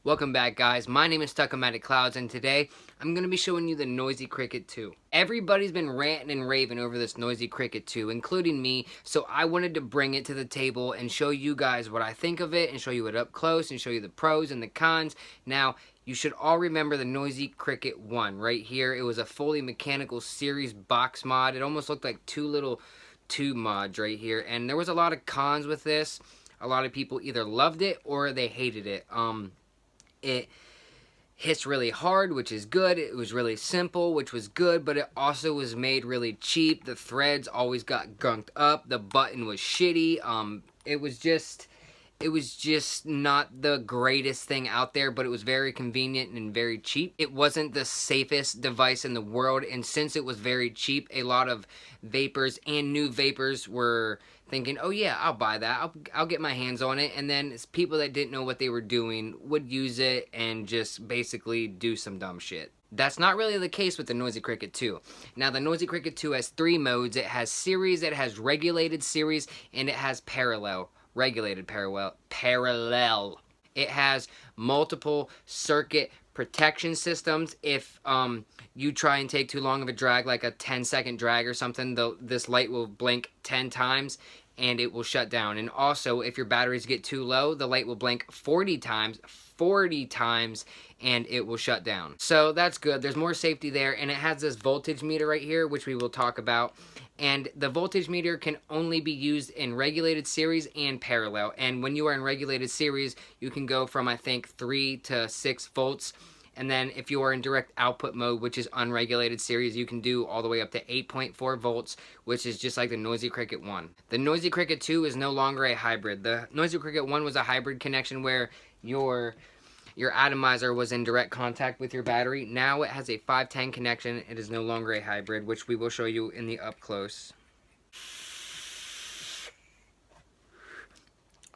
Welcome back, guys. My name is Stuck-o-Matic Clouds, and today I'm going to be showing you the Noisy Cricket 2. Everybody's been ranting and raving over this Noisy Cricket 2, including me, so I wanted to bring it to the table and show you guys what I think of it, and show you it up close, and show you the pros and the cons. Now, you should all remember the Noisy Cricket 1 right here. It was a fully mechanical series box mod. It almost looked like two little tube mods right here, and there was a lot of cons with this. A lot of people either loved it or they hated it. It hits really hard, which is good. It was really simple, which was good, but it also was made really cheap. The threads always got gunked up. The button was shitty. It was just not the greatest thing out there, but it was very convenient and very cheap. It wasn't the safest device in the world, and since it was very cheap, a lot of vapors and new vapors were thinking, oh yeah, I'll buy that, I'll get my hands on it, and then people that didn't know what they were doing would use it and just basically do some dumb shit. That's not really the case with the Noisy Cricket 2. Now, the Noisy Cricket 2 has 3 modes. It has series, it has regulated series, and it has parallel. Regulated parallel. It has multiple circuit protection systems. If you try and take too long of a drag, like a 10-second drag or something, this light will blink 10 times and it will shut down. And also, if your batteries get too low, the light will blink 40 times, and it will shut down. So that's good. There's more safety there, and it has this voltage meter right here, which we will talk about. And the voltage meter can only be used in regulated series and parallel. And when you are in regulated series, you can go from, I think, 3 to 6 volts. And then if you are in direct output mode, which is unregulated series, you can do all the way up to 8.4 volts, which is just like the Noisy Cricket 1. The Noisy Cricket 2 is no longer a hybrid. The Noisy Cricket 1 was a hybrid connection where your atomizer was in direct contact with your battery. Now it has a 510 connection. It is no longer a hybrid, which we will show you in the up close.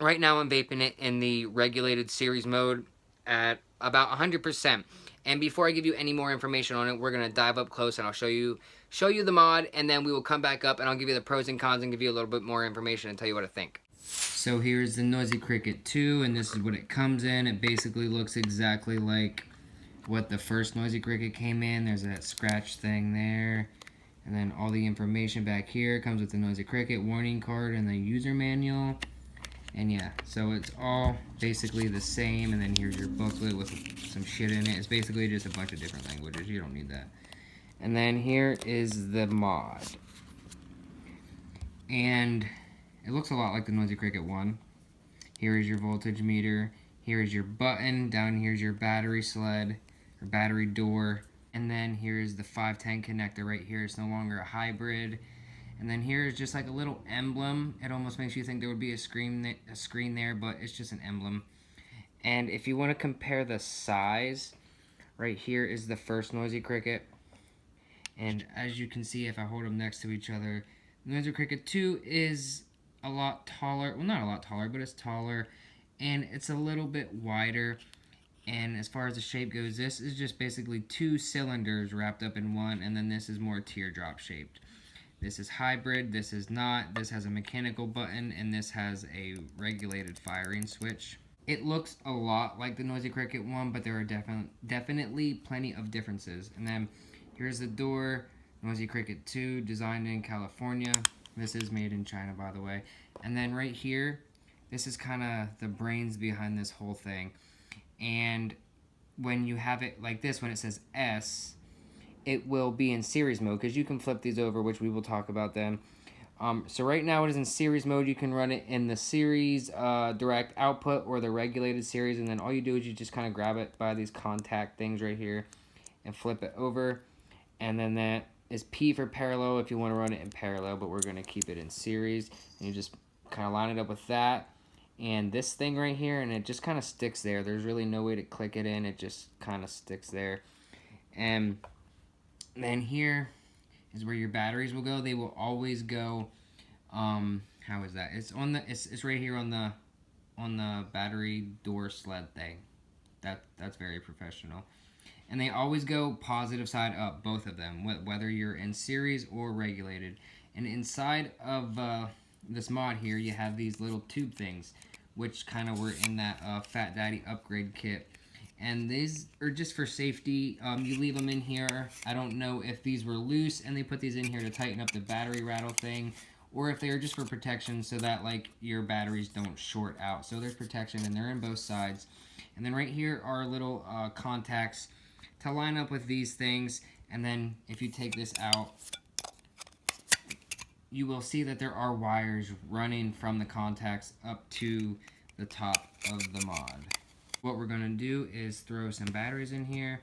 Right now I'm vaping it in the regulated series mode at about 100%. And before I give you any more information on it, we're going to dive up close and I'll show you the mod, and then we will come back up and I'll give you the pros and cons and give you a little bit more information and tell you what I think. So here's the Noisy Cricket 2, and this is what it comes in. It basically looks exactly like what the first Noisy Cricket came in. There's that scratch thing there. And then all the information back here comes with the Noisy Cricket warning card and the user manual. And yeah, so it's all basically the same, and then here's your booklet with some shit in it. It's basically just a bunch of different languages. You don't need that. And then here is the mod. And it looks a lot like the Noisy Cricket 1. Here is your voltage meter. Here is your button. Down here is your battery sled, or battery door. And then here's the 510 connector right here. It's no longer a hybrid. And then here is just like a little emblem. It almost makes you think there would be a screen there, but it's just an emblem. And if you want to compare the size, right here is the first Noisy Cricket. And as you can see, if I hold them next to each other, Noisy Cricket 2 is a lot taller. Well, not a lot taller, but it's taller. And it's a little bit wider. And as far as the shape goes, this is just basically 2 cylinders wrapped up in one. And then this is more teardrop shaped. This is hybrid, this is not. This has a mechanical button, and this has a regulated firing switch. It looks a lot like the Noisy Cricket 1, but there are definitely plenty of differences. And then here's the door, Noisy Cricket 2, designed in California. This is made in China, by the way. And then right here, this is kind of the brains behind this whole thing. And when you have it like this, when it says S, it will be in series mode, because you can flip these over, which we will talk about then. So right now it is in series mode. You can run it in the series direct output or the regulated series, and then all you do is you just kind of grab it by these contact things right here and flip it over. And then that is P for parallel if you want to run it in parallel, but we're going to keep it in series. And you just kind of line it up with that and this thing right here, and it just kind of sticks there. There's really no way to click it in. It just kind of sticks there. And then here is where your batteries will go. They will always go. How is that? It's on the. It's right here on the battery door sled thing. That's very professional. And they always go positive side up, both of them, whether you're in series or regulated. And inside of this mod here, you have these little tube things, which kind of were in that Fat Daddy upgrade kit. And these are just for safety. You leave them in here. I don't know if these were loose and they put these in here to tighten up the battery rattle thing, or if they are just for protection so that like your batteries don't short out. So there's protection and they're in both sides. And then right here are little contacts to line up with these things. And then if you take this out, you will see that there are wires running from the contacts up to the top of the mod. What we're going to do is throw some batteries in here.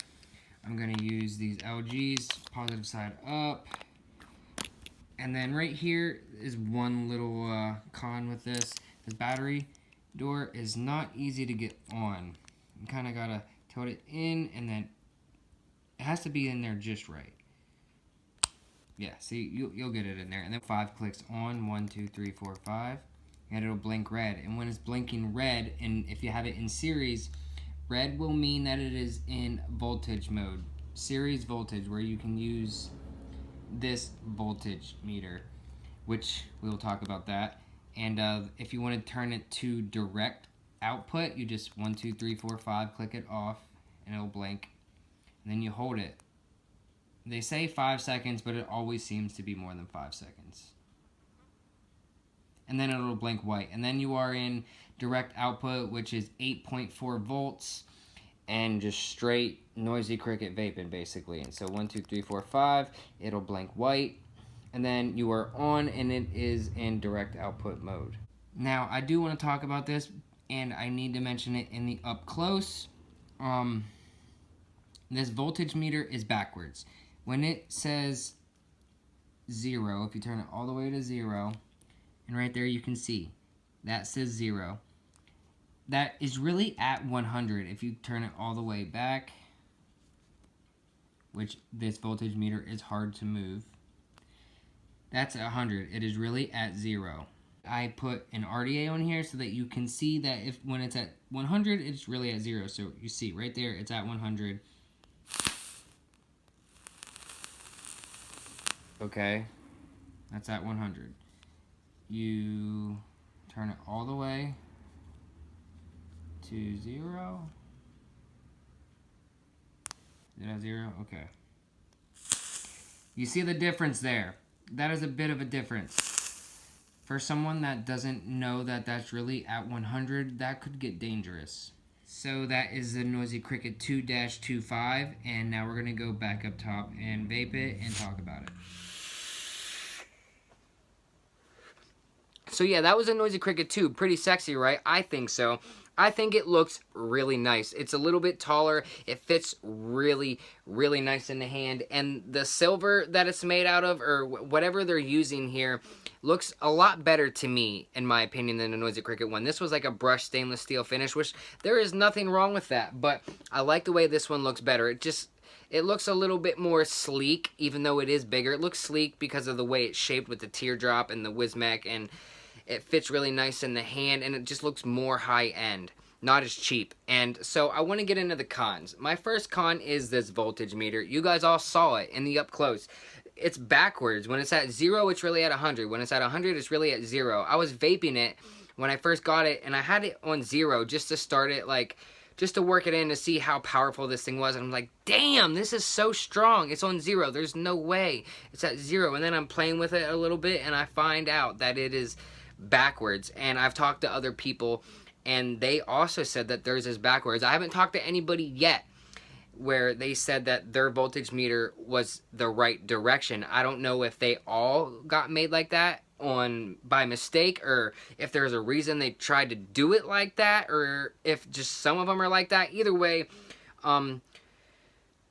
I'm going to use these LGs, positive side up. And then right here is one little con with this. This battery door is not easy to get on. You kind of got to tilt it in, and then it has to be in there just right. Yeah, see, you'll get it in there. And then 5 clicks on, 1, 2, 3, 4, 5. And it'll blink red. And when it's blinking red, and if you have it in series, red will mean that it is in voltage mode. Series voltage, where you can use this voltage meter, which we'll talk about that. And if you want to turn it to direct output, you just 1, 2, 3, 4, 5, click it off, and it'll blink. And then you hold it. They say 5 seconds, but it always seems to be more than 5 seconds. And then it'll blink white. And then you are in direct output, which is 8.4 volts, and just straight noisy cricket vaping, basically. And so 1, 2, 3, 4, 5, it'll blink white. And then you are on, and it is in direct output mode. Now, I do want to talk about this, and I need to mention it in the up close. This voltage meter is backwards. When it says 0, if you turn it all the way to 0, and right there you can see that says 0. That is really at 100 if you turn it all the way back, which this voltage meter is hard to move. That's at 100. It is really at 0. I put an RDA on here so that you can see that if when it's at 100, it's really at 0. So you see right there, it's at 100. Okay, that's at 100. You turn it all the way to 0. Is it at 0? Okay. You see the difference there. That is a bit of a difference. For someone that doesn't know that that's really at 100, that could get dangerous. So that is the Noisy Cricket 2-25, and now we're going to go back up top and vape it and talk about it. So yeah, that was a Noisy Cricket 2. Pretty sexy, right? I think so. I think it looks really nice. It's a little bit taller. It fits really, really nice in the hand. And the silver that it's made out of, or whatever they're using here, looks a lot better to me, in my opinion, than the Noisy Cricket one. This was like a brushed stainless steel finish, which there is nothing wrong with that. But I like the way this one looks better. It looks a little bit more sleek, even though it is bigger. It looks sleek because of the way it's shaped with the teardrop and the Wismec, and it fits really nice in the hand, and it just looks more high-end, not as cheap. And so I want to get into the cons. My first con is this voltage meter. You guys all saw it in the up close. It's backwards. When it's at 0, it's really at 100. When it's at 100, it's really at 0. I was vaping it when I first got it, and I had it on 0 just to start it, like, just to work it in to see how powerful this thing was. And I'm like, damn, this is so strong. It's on 0. There's no way. It's at 0. And then I'm playing with it a little bit, and I find out that it is backwards. And I've talked to other people, and they also said that theirs is backwards. I haven't talked to anybody yet where they said that their voltage meter was the right direction. I don't know if they all got made like that by mistake, or if there's a reason they tried to do it like that, or if just some of them are like that. Either way,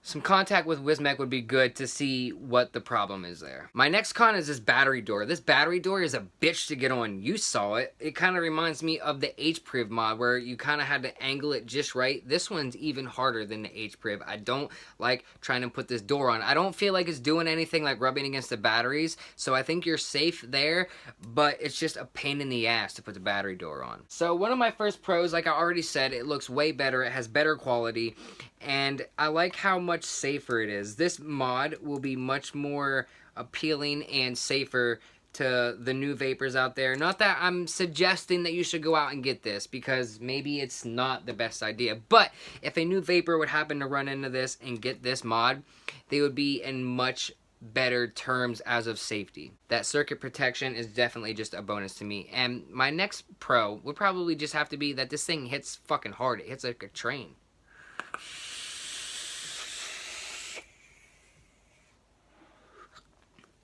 some contact with Wismec would be good to see what the problem is there. My next con is this battery door. This battery door is a bitch to get on. You saw it. It kind of reminds me of the HPRIV mod, where you kind of had to angle it just right. This one's even harder than the HPRIV. I don't like trying to put this door on. I don't feel like it's doing anything like rubbing against the batteries, so I think you're safe there, but it's just a pain in the ass to put the battery door on. So one of my first pros, like I already said, it looks way better. It has better quality, and I like how much safer it is. This mod will be much more appealing and safer to the new vapors out there. Not that I'm suggesting that you should go out and get this, because maybe it's not the best idea. But if a new vapor would happen to run into this and get this mod, they would be in much better terms as of safety. That circuit protection is definitely just a bonus to me. And my next pro would probably just have to be that this thing hits fucking hard. It hits like a train.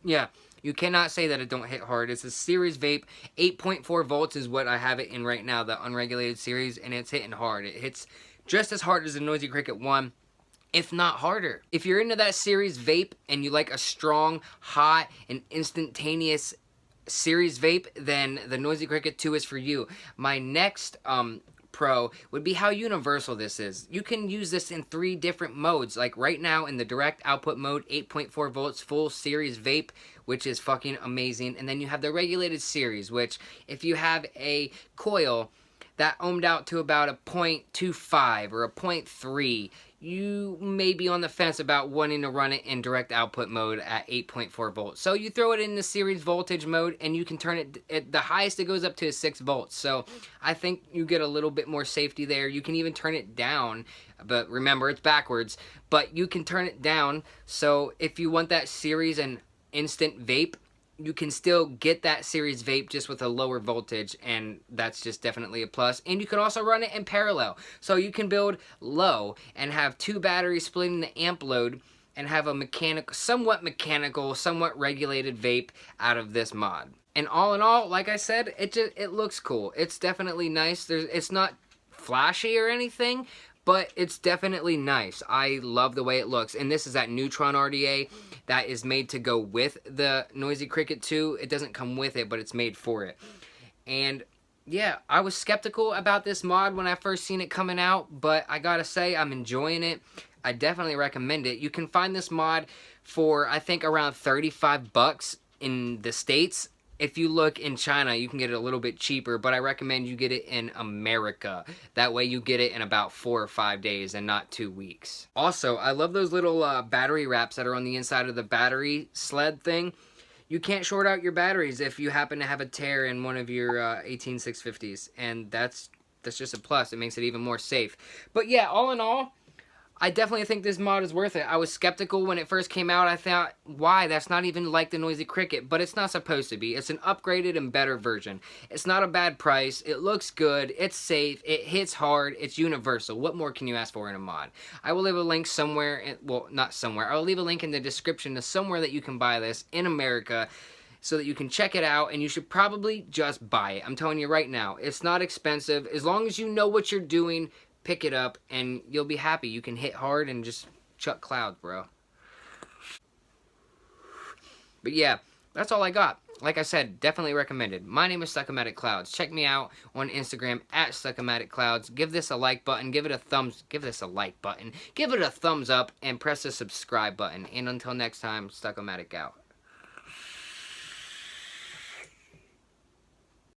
Yeah, you cannot say that it don't hit hard. It's a series vape. 8.4 volts is what I have it in right now, the unregulated series, and it's hitting hard. It hits just as hard as the Noisy Cricket 1, if not harder. If you're into that series vape and you like a strong, hot, and instantaneous series vape, then the Noisy Cricket 2 is for you. My next pro would be how universal this is. You can use this in 3 different modes. Like right now in the direct output mode, 8.4 volts full series vape, which is fucking amazing. And then you have the regulated series, which if you have a coil that ohmed out to about a 0.25 or a 0.3, you may be on the fence about wanting to run it in direct output mode at 8.4 volts. So you throw it in the series voltage mode and you can turn it, the highest it goes up to is 6 volts. So I think you get a little bit more safety there. You can even turn it down, but remember it's backwards, but you can turn it down. So if you want that series and instant vape, you can still get that series vape just with a lower voltage, and that's just definitely a plus. And you can also run it in parallel. So you can build low and have 2 batteries splitting the amp load and have a somewhat mechanical, somewhat regulated vape out of this mod. And all in all, like I said, it looks cool. It's definitely nice. It's not flashy or anything, but it's definitely nice. I love the way it looks. And this is that Neutron RDA that is made to go with the Noisy Cricket 2. It doesn't come with it, but it's made for it. And yeah, I was skeptical about this mod when I first seen it coming out, but I gotta say, I'm enjoying it. I definitely recommend it. You can find this mod for, I think, around 35 bucks in the States. If you look in China, you can get it a little bit cheaper, but I recommend you get it in America. That way you get it in about 4 or 5 days and not 2 weeks. Also, I love those little battery wraps that are on the inside of the battery sled thing. You can't short out your batteries if you happen to have a tear in one of your 18650s, and that's just a plus. It makes it even more safe. But yeah, all in all, I definitely think this mod is worth it. I was skeptical when it first came out. I thought, why? That's not even like the Noisy Cricket, but it's not supposed to be. It's an upgraded and better version. It's not a bad price. It looks good. It's safe. It hits hard. It's universal. What more can you ask for in a mod? I will leave a link somewhere, well, not somewhere. I'll leave a link in the description to somewhere that you can buy this in America, so that you can check it out, and you should probably just buy it. I'm telling you right now, it's not expensive. As long as you know what you're doing, pick it up and you'll be happy. You can hit hard and just chuck clouds, bro. But yeah, that's all I got. Like I said, definitely recommended. My name is Stuck-o-Matic Clouds. Check me out on Instagram at Stuck-o-Matic Clouds. Give this a like button. Give it a thumbs up and press the subscribe button. And until next time, Stuck-o-Matic out.